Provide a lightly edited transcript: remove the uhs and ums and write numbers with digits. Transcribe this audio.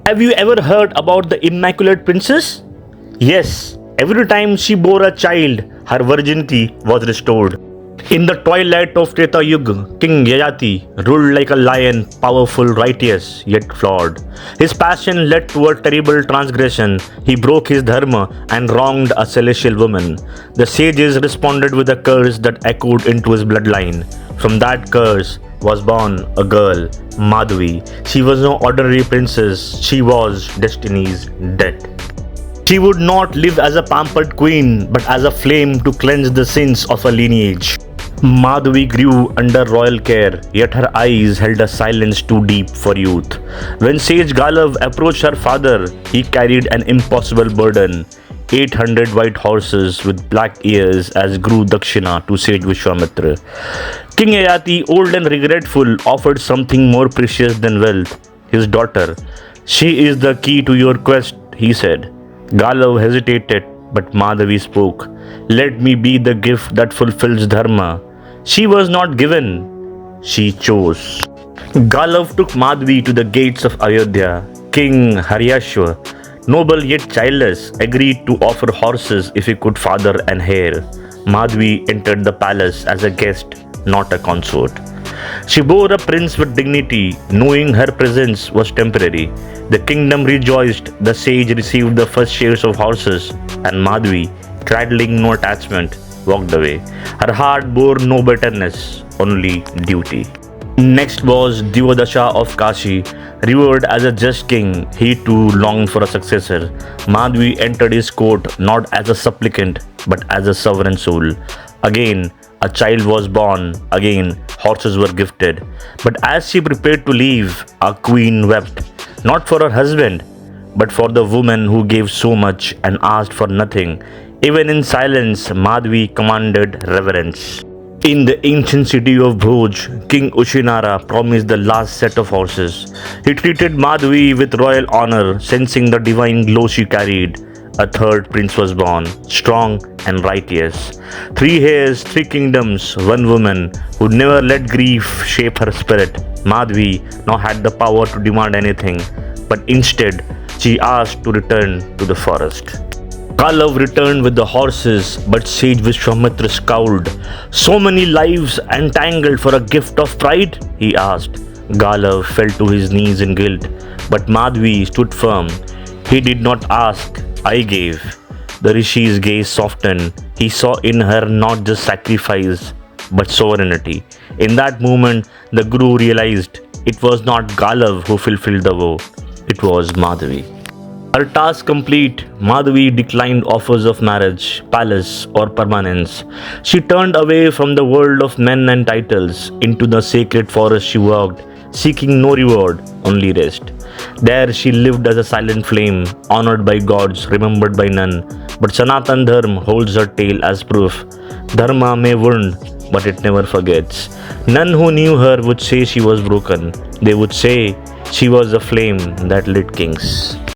Have you ever heard about the Immaculate Princess? Yes, every time she bore a child, her virginity was restored. In the twilight of Treta Yuga, King Yayati ruled like a lion, powerful, righteous, yet flawed. His passion led to a terrible transgression. He broke his dharma and wronged a celestial woman. The sages responded with a curse that echoed into his bloodline. From that curse was born a girl, Madhavi. She was no ordinary princess, she was destiny's death. She would not live as a pampered queen, but as a flame to cleanse the sins of her lineage. Madhavi grew under royal care, yet her eyes held a silence too deep for youth. When sage Galav approached her father, he carried an impossible burden. 800 white horses with black ears as grew Dakshina to sage Vishwamitra. King Yayati, old and regretful, offered something more precious than wealth, his daughter. She is the key to your quest, he said. Galav hesitated, but Madhavi spoke. Let me be the gift that fulfills dharma. She was not given, she chose. Galav took Madhavi to the gates of Ayodhya. King Haryashva, noble yet childless, agreed to offer horses if he could father an heir. Madhavi entered the palace as a guest, not a consort. She bore a prince with dignity, knowing her presence was temporary. The kingdom rejoiced, the sage received the first shares of horses, and Madhavi, cradling no attachment, walked away. Her heart bore no bitterness, only duty. Next was Divadasha of Kashi. Revered as a just king, he too longed for a successor. Madhavi entered his court not as a supplicant, but as a sovereign soul. Again, a child was born, again, horses were gifted. But as she prepared to leave, a queen wept, not for her husband, but for the woman who gave so much and asked for nothing. Even in silence, Madhavi commanded reverence. In the ancient city of Bhoja, King Ushinara promised the last set of horses. He treated Madhavi with royal honor, sensing the divine glow she carried. A third prince was born, strong and righteous. 3 heirs, 3 kingdoms, 1 woman who never let grief shape her spirit. Madhavi now had the power to demand anything, but instead she asked to return to the forest. Galav returned with the horses, but sage Vishwamitra scowled. So many lives entangled for a gift of pride? He asked. Galav fell to his knees in guilt, but Madhavi stood firm. He did not ask, I gave. The Rishi's gaze softened. He saw in her not just sacrifice, but sovereignty. In that moment, the Guru realized it was not Galav who fulfilled the vow, it was Madhavi. Her task complete, Madhavi declined offers of marriage, palace, or permanence. She turned away from the world of men and titles. Into the sacred forest she walked, seeking no reward, only rest. There she lived as a silent flame, honored by gods, remembered by none. But Sanatan Dharma holds her tale as proof. Dharma may wound, but it never forgets. None who knew her would say she was broken. They would say she was a flame that lit kings.